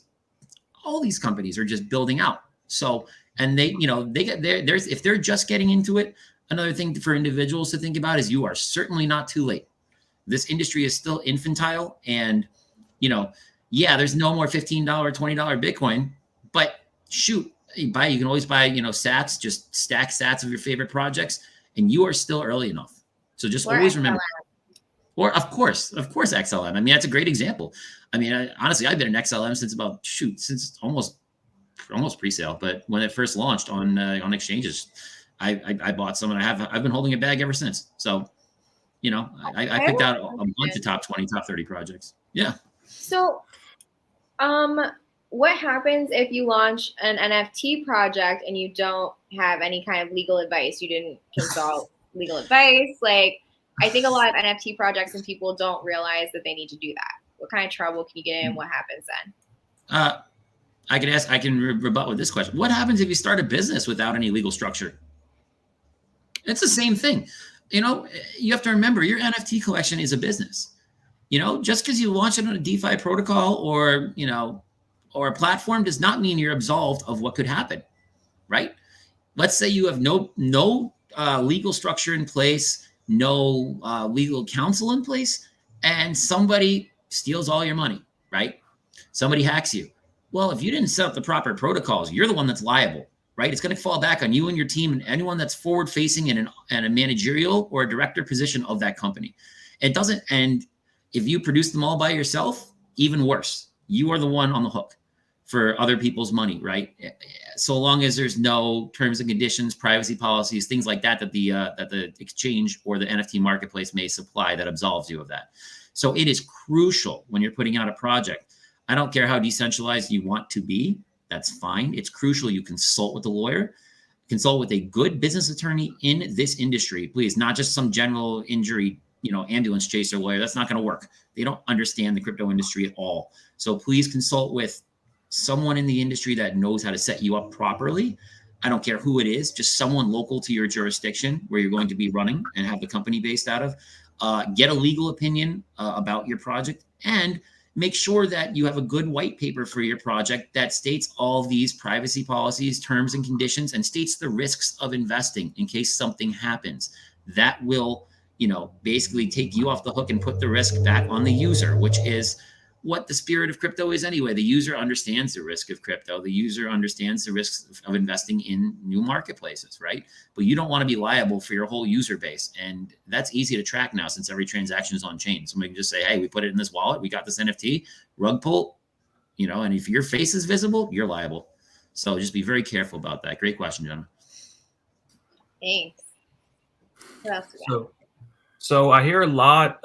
companies are just building out. So, and they, you know, they get there's if they're just getting into it. Another thing for individuals to think about is you are certainly not too late. This industry is still infantile, and, you know, yeah, there's no more $15, $20 Bitcoin, but shoot, you can always buy, you know, sats, just stack sats of your favorite projects, and you are still early enough. So just always remember, or of course, XLM. I mean, that's a great example. I mean, honestly, I've been in XLM since almost pre-sale, but when it first launched on exchanges, I bought some, and I've been holding a bag ever since. So, you know, I picked out a bunch of top 20, top 30 projects. Yeah. So, what happens if you launch an NFT project and you don't have any kind of legal advice? You didn't consult legal advice. Like, I think a lot of NFT projects and people don't realize that they need to do that. What kind of trouble can you get in? What happens then? I can rebut with this question. What happens if you start a business without any legal structure? It's the same thing. You know, you have to remember your NFT collection is a business. You know, just because you launch it on a DeFi protocol or, you know, or a platform does not mean you're absolved of what could happen, right? Let's say you have no legal structure in place, no legal counsel in place, and somebody steals all your money, right? Somebody hacks you. Well, if you didn't set up the proper protocols, you're the one that's liable, right? It's going to fall back on you and your team and anyone that's forward facing in a managerial or a director position of that company. And if you produce them all by yourself, even worse, you are the one on the hook for other people's money, right? So long as there's no terms and conditions, privacy policies, things like that the exchange or the NFT marketplace may supply that absolves you of that. So it is crucial when you're putting out a project. I don't care how decentralized you want to be. That's fine. It's crucial you consult with a lawyer, consult with a good business attorney in this industry, please, not just some general injury, you know, ambulance chaser lawyer. That's not going to work. They don't understand the crypto industry at all. So please consult with someone in the industry that knows how to set you up properly. I don't care who it is, just someone local to your jurisdiction where you're going to be running and have the company based out of. Get a legal opinion about your project, and make sure that you have a good white paper for your project that states all these privacy policies, terms and conditions, and states the risks of investing in case something happens. That will, you know, basically take you off the hook and put the risk back on the user, which is what the spirit of crypto is anyway. The user understands the risk of crypto. The user understands the risks of investing in new marketplaces, right? But you don't want to be liable for your whole user base. And that's easy to track now since every transaction is on chain. Somebody can just say, hey, we put it in this wallet. We got this NFT, rug pull, you know, and if your face is visible, you're liable. So just be very careful about that. Great question, Jenna. Thanks. What else we got? So I hear a lot,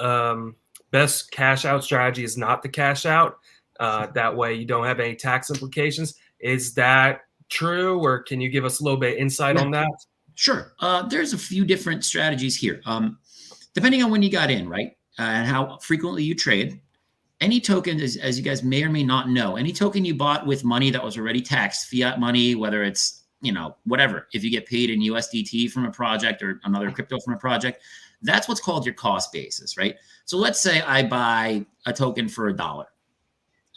best cash out strategy is not to cash out. That way you don't have any tax implications. Is that true, or can you give us a little bit of insight on that? Sure. There's a few different strategies here. Depending on when you got in, right? And how frequently you trade. Any token, as you guys may or may not know, any token you bought with money that was already taxed, fiat money, whether it's, you know, whatever, if you get paid in USDT from a project or another crypto from a project, that's what's called your cost basis, right? So let's say I buy a token for $1.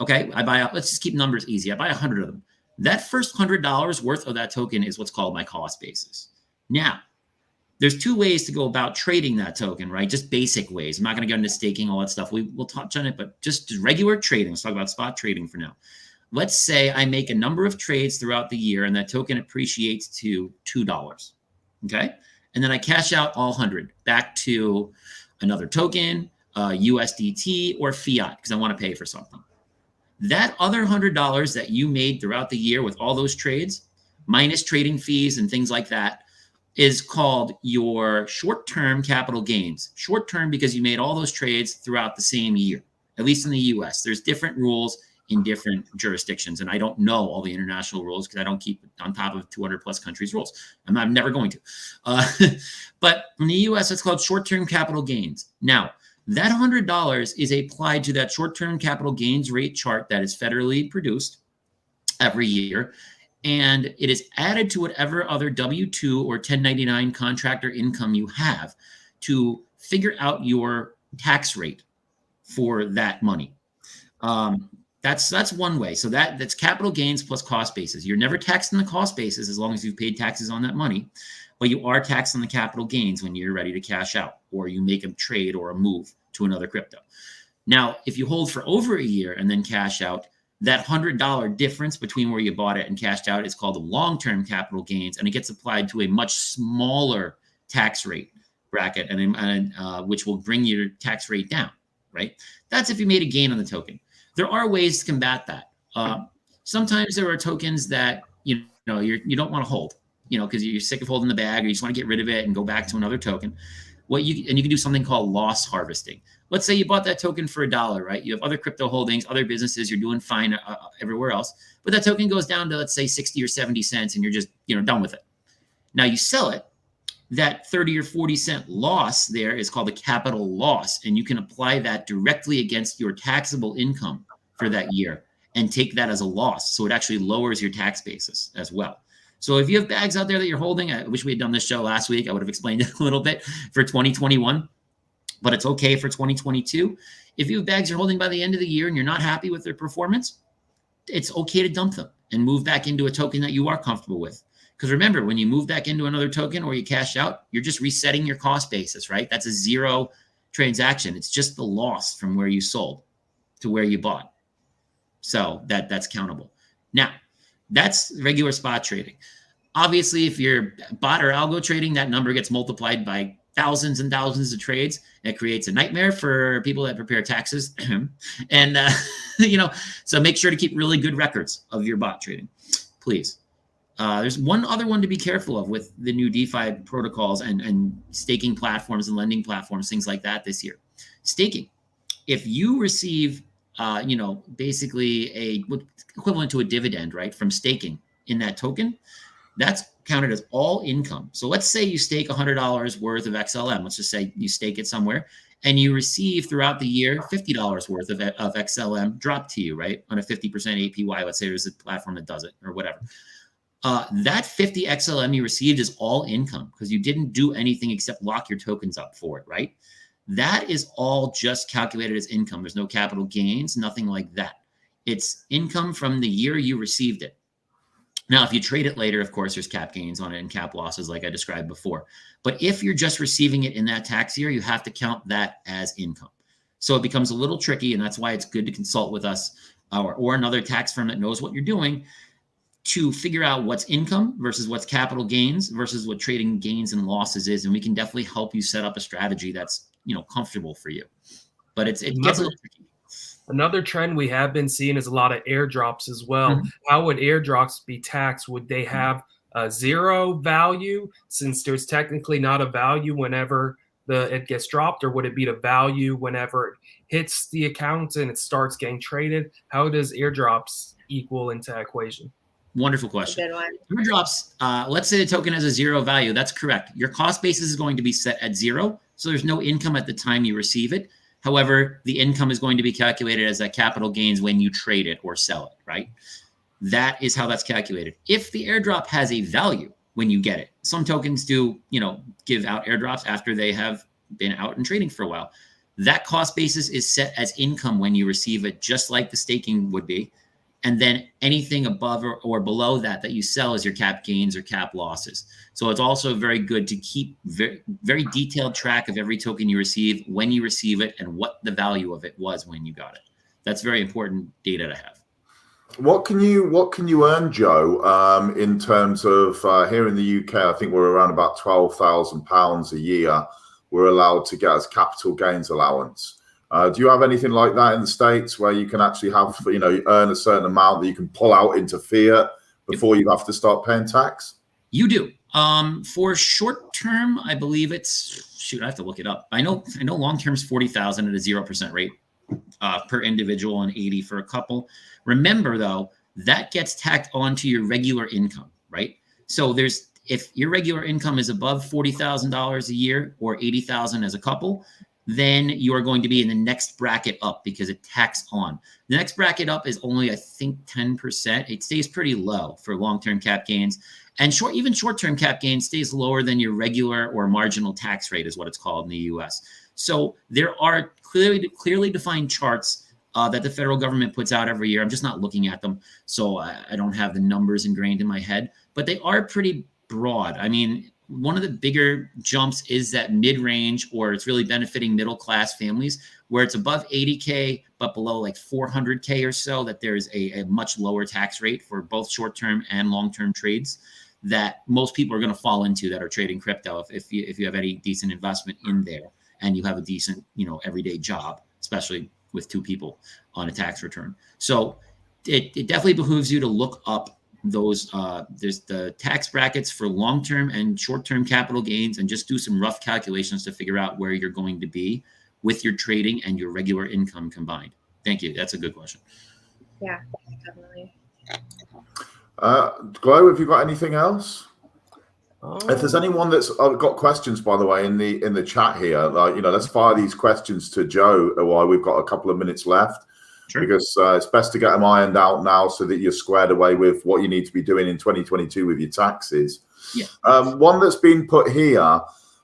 Okay, let's just keep numbers easy. I buy 100 of them. That first $100 worth of that token is what's called my cost basis. Now, there's two ways to go about trading that token, right? Just basic ways. I'm not going to get into staking, all that stuff. We'll touch on it, but just regular trading. Let's talk about spot trading for now. Let's say I make a number of trades throughout the year and that token appreciates to $2. Okay. And then I cash out all 100 back to another token, USDT or fiat, because I want to pay for something. That other $100 that you made throughout the year with all those trades, minus trading fees and things like that, is called your short-term capital gains. Short-term because you made all those trades throughout the same year, at least in the US. There's different rules in different jurisdictions. And I don't know all the international rules because I don't keep on top of 200 plus countries rules. I'm never going to. But in the US, it's called short-term capital gains. Now, that $100 is applied to that short-term capital gains rate chart that is federally produced every year. And it is added to whatever other W-2 or 1099 contractor income you have to figure out your tax rate for that money. That's one way. So that's capital gains plus cost basis. You're never taxed on the cost basis as long as you've paid taxes on that money, but you are taxed on the capital gains when you're ready to cash out or you make a trade or a move to another crypto. Now, if you hold for over a year and then cash out, that $100 difference between where you bought it and cashed out is called the long-term capital gains, and it gets applied to a much smaller tax rate bracket, and which will bring your tax rate down, right? That's if you made a gain on the token. There are ways to combat that. Sometimes there are tokens that you don't want to hold, because you're sick of holding the bag, or you just want to get rid of it and go back to another token. You can do something called loss harvesting. Let's say you bought that token for $1, right? You have other crypto holdings, other businesses, you're doing fine everywhere else, but that token goes down to, let's say, 60 or 70 cents, and you're just done with it. Now you sell it. That 30 or 40 cent loss there is called a capital loss, and you can apply that directly against your taxable income for that year and take that as a loss. So it actually lowers your tax basis as well. So if you have bags out there that you're holding, I wish we had done this show last week. I would have explained it a little bit for 2021, but it's okay for 2022. If you have bags you're holding by the end of the year and you're not happy with their performance, it's okay to dump them and move back into a token that you are comfortable with. Because remember, when you move back into another token or you cash out, you're just resetting your cost basis, right? That's a zero transaction. It's just the loss from where you sold to where you bought. So that's countable. Now, that's regular spot trading. Obviously, if you're bot or algo trading, that number gets multiplied by thousands and thousands of trades. It creates a nightmare for people that prepare taxes. And, so make sure to keep really good records of your bot trading, please. There's one other one to be careful of with the new DeFi protocols and staking platforms and lending platforms, things like that this year. Staking. If you receive, basically equivalent to a dividend, right, from staking in that token, that's counted as all income. So let's say you stake $100 worth of XLM. Let's just say you stake it somewhere and you receive throughout the year $50 worth of XLM dropped to you, right, on a 50% APY. Let's say there's a platform that does it or whatever. That 50 XLM you received is all income because you didn't do anything except lock your tokens up for it, right? That is all just calculated as income. There's no capital gains, nothing like that. It's income from the year you received it. Now, if you trade it later, of course, there's cap gains on it and cap losses like I described before. But if you're just receiving it in that tax year, you have to count that as income. So it becomes a little tricky, and that's why it's good to consult with us or another tax firm that knows what you're doing to figure out what's income versus what's capital gains versus what trading gains and losses is. And we can definitely help you set up a strategy that's, comfortable for you. But it gets a little tricky. Another trend we have been seeing is a lot of airdrops as well. Mm-hmm. How would airdrops be taxed? Would they have a zero value since there's technically not a value whenever it gets dropped, or would it be the value whenever it hits the account and it starts getting traded? How does airdrops equal into that equation? Wonderful question. Airdrops, let's say the token has a zero value. That's correct. Your cost basis is going to be set at zero. So there's no income at the time you receive it. However, the income is going to be calculated as that capital gains when you trade it or sell it, right? That is how that's calculated. If the airdrop has a value when you get it, some tokens do, give out airdrops after they have been out and trading for a while. That cost basis is set as income when you receive it, just like the staking would be. And then anything above or below that you sell is your cap gains or cap losses. So it's also very good to keep very, very detailed track of every token you receive, when you receive it, and what the value of it was when you got it. That's very important data to have. What can you earn, Joe, in terms of here in the UK? I think we're around about £12,000 a year we're allowed to get as capital gains allowance. Do you have anything like that in the States where you can actually have, earn a certain amount that you can pull out into fiat before you have to start paying tax? You do. For short term, I believe it's, shoot, I have to look it up. I know long term is 40,000 at a 0% rate per individual and 80 for a couple. Remember though, that gets tacked onto your regular income, right? So if your regular income is above $40,000 a year or 80,000 as a couple, then you are going to be in the next bracket up because it tacks on. The next bracket up is only, I think, 10%. It stays pretty low for long-term cap gains. And even short-term cap gain stays lower than your regular or marginal tax rate is what it's called in the US. So there are clearly defined charts that the federal government puts out every year. I'm just not looking at them, so I don't have the numbers ingrained in my head, but they are pretty broad. I mean, one of the bigger jumps is that mid-range, or it's really benefiting middle-class families, where it's above 80K, but below like 400K or so, that there's a much lower tax rate for both short-term and long-term trades that most people are going to fall into that are trading crypto if you have any decent investment in there and you have a decent, everyday job, especially with two people on a tax return. So it definitely behooves you to look up those there's the tax brackets for long-term and short-term capital gains, and just do some rough calculations to figure out where you're going to be with your trading and your regular income combined. Thank you. That's a good question. Yeah, definitely. Gl0, have you got anything else? If there's anyone that's got questions, by the way, in the chat here, let's fire these questions to Joe while we've got a couple of minutes left. Sure. Because it's best to get them ironed out now so that you're squared away with what you need to be doing in 2022 with your taxes. Yeah. One that's been put here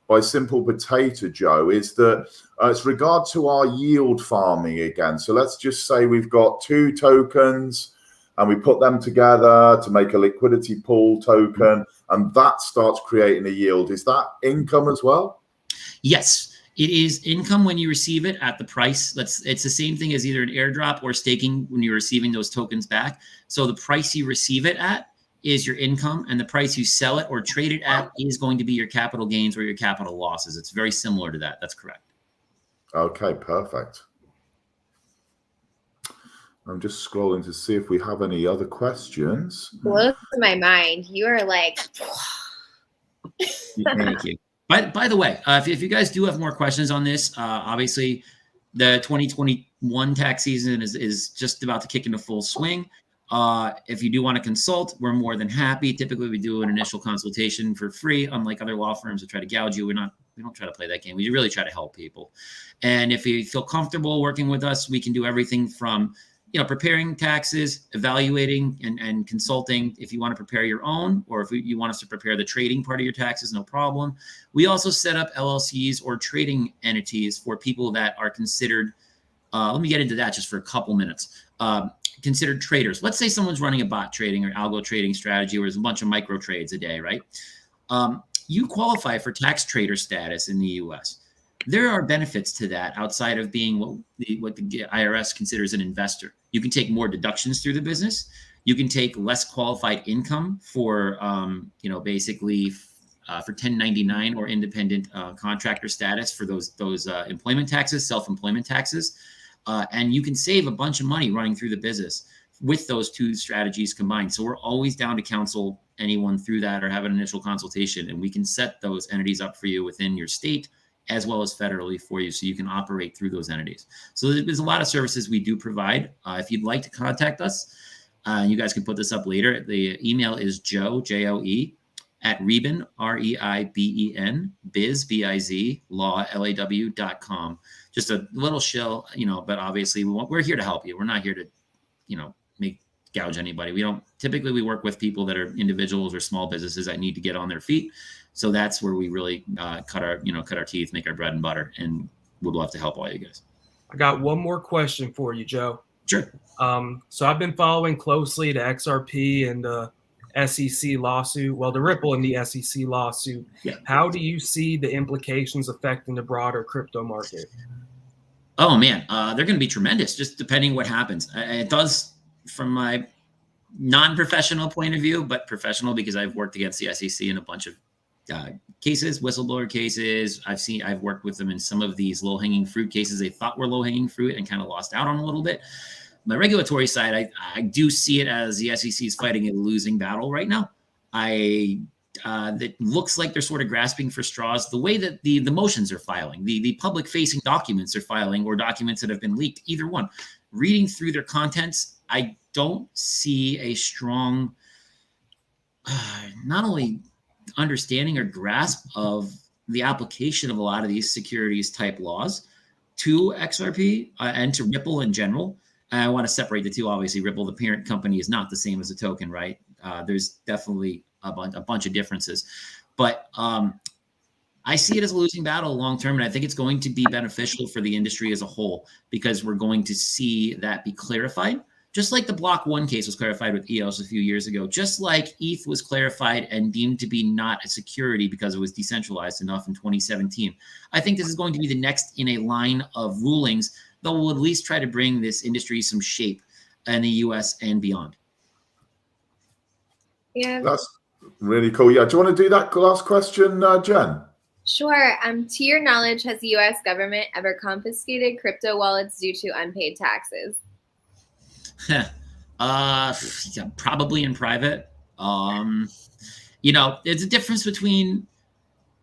by Simple Potato Joe is that it's regard to our yield farming again. So let's just say we've got 2 tokens and we put them together to make a liquidity pool token, and that starts creating a yield. Is that income as well? Yes. It is income when you receive it at the price. It's the same thing as either an airdrop or staking when you're receiving those tokens back. So the price you receive it at is your income, and the price you sell it or trade it at is going to be your capital gains or your capital losses. It's very similar to that. That's correct. Okay, perfect. I'm just scrolling to see if we have any other questions. Blows my mind. You are like... Thank you. By the way, if you guys do have more questions on this, obviously the 2021 tax season is just about to kick into full swing. If you do want to consult, we're more than happy. Typically, we do an initial consultation for free, unlike other law firms that try to gouge you. We don't try to play that game. We really try to help people. And if you feel comfortable working with us, we can do everything from preparing taxes, evaluating, and consulting. If you want to prepare your own, or if you want us to prepare the trading part of your taxes, no problem. We also set up LLCs or trading entities for people that are considered, let me get into that just for a couple minutes, considered traders. Let's say someone's running a bot trading or algo trading strategy where there's a bunch of micro trades a day, right? You qualify for tax trader status in the US. There are benefits to that outside of being what the IRS considers an investor. You can take more deductions through the business. You can take less qualified income for, basically for 1099 or independent contractor status for those employment taxes, self-employment taxes. And you can save a bunch of money running through the business with those 2 strategies combined. So we're always down to counsel anyone through that or have an initial consultation, and we can set those entities up for you within your state as well as federally for you, so you can operate through those entities. So there's a lot of services we do provide. If you'd like to contact us, you guys can put this up later. The email is Joe, J-O-E, at Reiben, R-E-I-B-E-N, biz, B-I-Z, law, L-A-W.com. Just a little shill, but obviously we're here to help you. We're not here to, gouge anybody. We work with people that are individuals or small businesses that need to get on their feet. So that's where we really cut our teeth, make our bread and butter, and would love to help all you guys. I got one more question for you, Joe. Sure. So I've been following closely the XRP and the SEC lawsuit. Well, the Ripple and the SEC lawsuit. Yeah. How do you see the implications affecting the broader crypto market? Oh man, they're going to be tremendous. Just depending what happens. It does from my non-professional point of view, but professional because I've worked against the SEC in a bunch of cases, whistleblower cases. I've worked with them in some of these low-hanging fruit cases they thought were low-hanging fruit and kind of lost out on a little bit. My regulatory side, I do see it as the SEC is fighting a losing battle right now. I that looks like they're sort of grasping for straws, the way that the motions are filing, the public facing documents are filing, or documents that have been leaked, either one, reading through their contents, I don't see a strong, not only understanding or grasp of the application of a lot of these securities type laws to XRP and to Ripple in general. I want to separate the two. Obviously, Ripple, the parent company, is not the same as a token, right? There's definitely a bunch of differences, but I see it as a losing battle long term, and I think it's going to be beneficial for the industry as a whole, because we're going to see that be clarified, just like the Block 1 case was clarified with EOS a few years ago, just like ETH was clarified and deemed to be not a security because it was decentralized enough in 2017. I think this is going to be the next in a line of rulings that will at least try to bring this industry some shape in the US and beyond. Yeah, That's really cool. Yeah, do you want to do that last question, Jen? sure. To your knowledge, has the U.S. government ever confiscated crypto wallets due to unpaid taxes? Yeah, probably in private. You know, there's a difference between,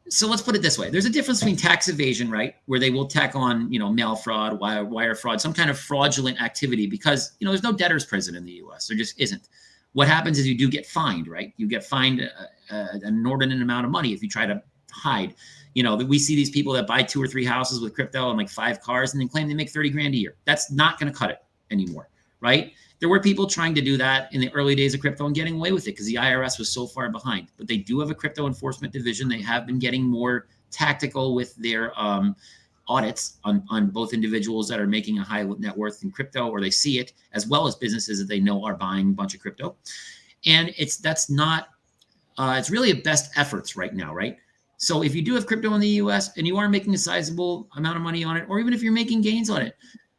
so let's put it this way. There's a difference between tax evasion, right? Where they will tack on, you know, mail fraud, wire fraud, some kind of fraudulent activity, because, you know, there's no debtor's prison in the US. There just isn't. What happens is you do get fined, right? You get fined an inordinate amount of money if you try to hide. You know, we see these people that buy 2 or 3 houses with crypto and like 5 cars and then claim they make 30 grand a year. That's not going to cut it anymore, right? There were people trying to do that in the early days of crypto and getting away with it because the IRS was so far behind. But they do have a crypto enforcement division. They have been getting more tactical with their audits on both individuals that are making a high net worth in crypto, or they see it, as well as businesses that they know are buying a bunch of crypto. And it's really a best efforts right now, right? So if you do have crypto in the US and you are making a sizable amount of money on it, or even if you're making gains on it,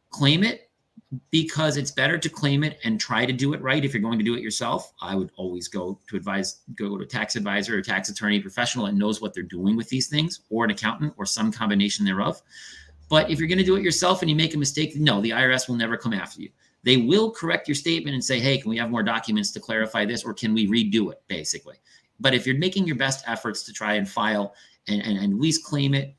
claim it, because it's better to claim it and try to do it right. If you're going to do it yourself, I would always go to a tax advisor or tax attorney professional that knows what they're doing with these things, or an accountant, or some combination thereof. But if you're going to do it yourself and you make a mistake, no, the IRS will never come after you. They will correct your statement and say, hey, can we have more documents to clarify this, or can we redo it, basically. But if you're making your best efforts to try and file and at least claim it,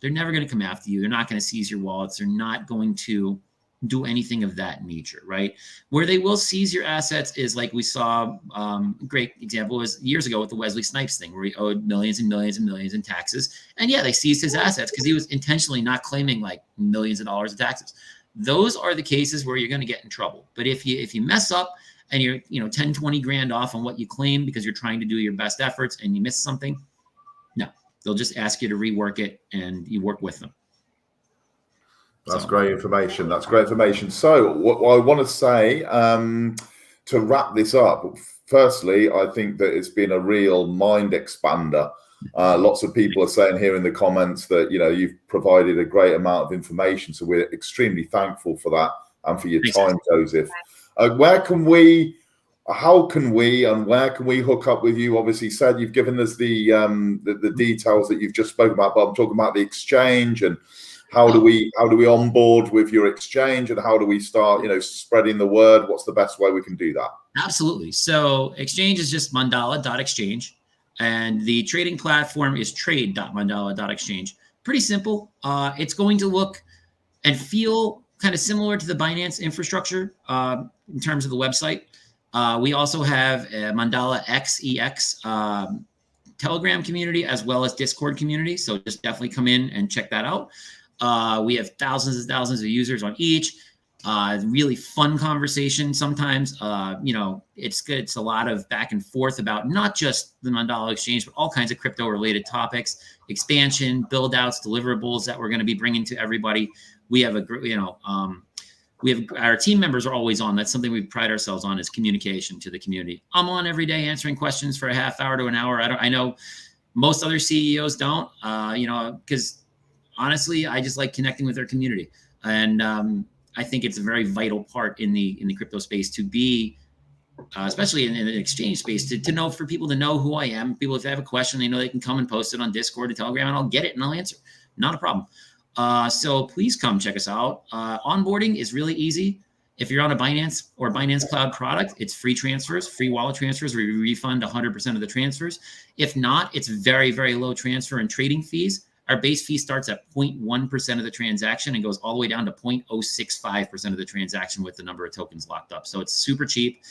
they're never going to come after you. They're not going to seize your wallets. They're not going to do anything of that nature, right? Where they will seize your assets is like we saw, a great example was years ago with the Wesley Snipes thing, where he owed millions and millions and millions in taxes. And yeah, they seized his assets because he was intentionally not claiming like millions of dollars of taxes. Those are the cases where you're going to get in trouble. But if you mess up and you're, 10, 20 grand off on what you claim because you're trying to do your best efforts and you miss something, no, they'll just ask you to rework it and you work with them. That's great information. That's great information. So what I want to say to wrap this up, firstly, I think that it's been a real mind expander. Lots of people are saying here in the comments that, you've provided a great amount of information. So we're extremely thankful for that and for your time, Joseph. How can we and where can we hook up with you? Obviously, said you've given us the details that you've just spoken about, but I'm talking about the exchange and how do we onboard with your exchange, and how do we start, spreading the word? What's the best way we can do that? Absolutely. So exchange is just mandala.exchange, and the trading platform is trade.mandala.exchange. Pretty simple. It's going to look and feel kind of similar to the Binance infrastructure in terms of the website. We also have a Mandala XEX Telegram community as well as Discord community. So just definitely come in and check that out. We have thousands and thousands of users on each. Really fun conversation. Sometimes, it's good. It's a lot of back and forth about not just the Mandala exchange, but all kinds of crypto related topics, expansion, build outs, deliverables that we're going to be bringing to everybody. We have our team members are always on. That's something we pride ourselves on, is communication to the community. I'm on every day answering questions for a half hour to an hour. I know most other CEOs don't, because honestly, I just like connecting with our community. And I think it's a very vital part in the crypto space to be, especially in an exchange space, to know, for people to know who I am. People, if they have a question, they know they can come and post it on Discord or Telegram, and I'll get it and I'll answer. Not a problem. So please come check us out. Onboarding is really easy. If you're on a Binance or Binance Cloud product, it's free transfers, free wallet transfers, where you refund 100% of the transfers. If not, it's very, very low transfer and trading fees. Our base fee starts at 0.1% of the transaction and goes all the way down to 0.065% of the transaction with the number of tokens locked up. So it's super cheap.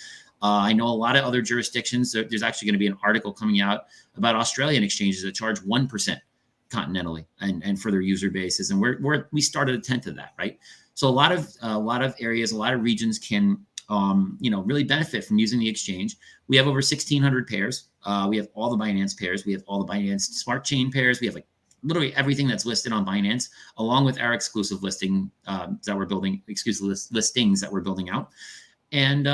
I know a lot of other jurisdictions. There's actually going to be an article coming out about Australian exchanges that charge 1% continentally and for their user bases, and we started a tenth of that, right? So a lot of areas, a lot of regions can really benefit from using the exchange. We have over 1,600 pairs. We have all the Binance pairs. We have all the Binance Smart Chain pairs. We have like literally everything that's listed on Binance, along with our exclusive listing that we're building, listings that we're building out, and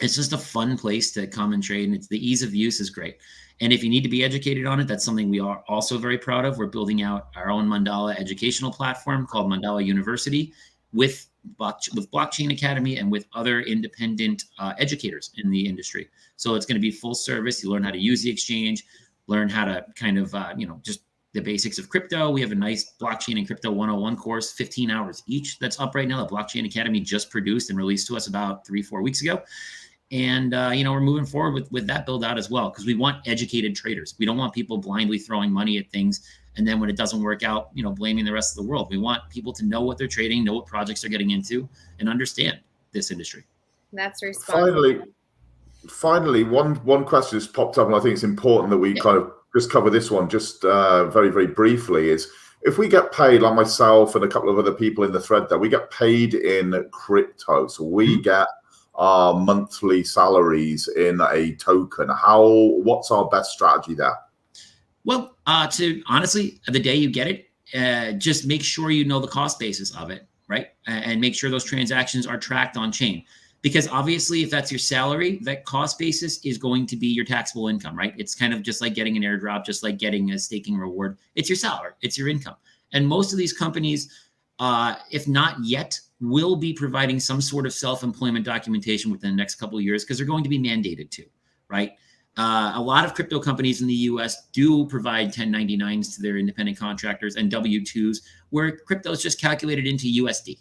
it's just a fun place to come and trade, and the ease of use is great. And if you need to be educated on it, that's something we are also very proud of. We're building out our own Mandala educational platform called Mandala University with Blockchain Academy and with other independent educators in the industry. So it's going to be full service. You learn how to use the exchange, learn how to kind of, just the basics of crypto. We have a nice Blockchain and Crypto 101 course, 15 hours each, that's up right now. The Blockchain Academy just produced and released to us about 3-4 weeks ago. And, we're moving forward with that build out as well, because we want educated traders. We don't want people blindly throwing money at things, and then when it doesn't work out, blaming the rest of the world. We want people to know what they're trading, know what projects they're getting into, and understand this industry. That's responsible. Finally, one question has popped up, and I think it's important that we kind of just cover this one just very, very briefly, is if we get paid, like myself and a couple of other people in the thread there, we get paid in crypto. So we get our monthly salaries in a token. What's our best strategy there? Well, to honestly, the day you get it, just make sure you know the cost basis of it, right? And make sure those transactions are tracked on chain. Because obviously, if that's your salary, that cost basis is going to be your taxable income, right? It's kind of just like getting an airdrop, just like getting a staking reward. It's your salary, it's your income. And most of these companies, if not yet, will be providing some sort of self-employment documentation within the next couple of years, because they're going to be mandated to, right? A lot of crypto companies in the US do provide 1099s to their independent contractors and W-2s, where crypto is just calculated into USD.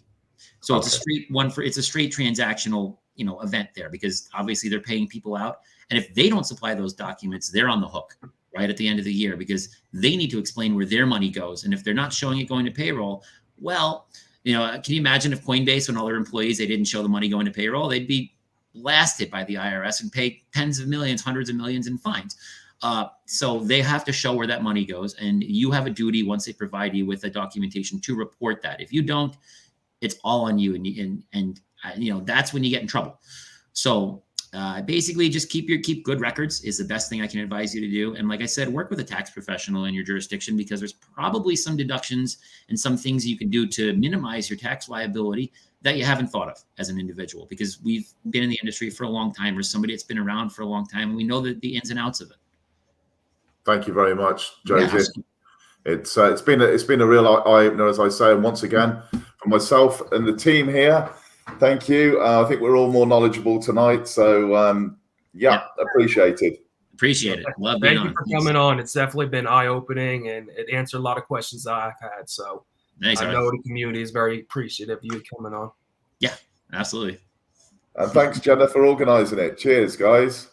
So it's a straight it's a straight transactional, event there, because obviously they're paying people out. And if they don't supply those documents, they're on the hook right at the end of the year, because they need to explain where their money goes. And if they're not showing it going to payroll, well, can you imagine if Coinbase, when all their employees, they didn't show the money going to payroll, they'd be blasted by the IRS and pay tens of millions, hundreds of millions in fines. So they have to show where that money goes. And you have a duty, once they provide you with the documentation, to report that. If you don't, it's all on you. And that's when you get in trouble. So basically just keep good records is the best thing I can advise you to do. And like I said, work with a tax professional in your jurisdiction, because there's probably some deductions and some things you can do to minimize your tax liability that you haven't thought of as an individual, because we've been in the industry for a long time, or somebody that's been around for a long time, and we know the ins and outs of it. Thank you very much, Joseph. Yeah. It's been a real eye-opener, as I say, and once again, for myself and the team here, thank you. I think we're all more knowledgeable tonight, so appreciated. Appreciate it. Love being on. Thank you for coming on. It's definitely been eye-opening, and it answered a lot of questions that I've had. So thanks, I know the community is very appreciative of you coming on. Yeah, absolutely. And thanks, Jenna, for organising it. Cheers, guys.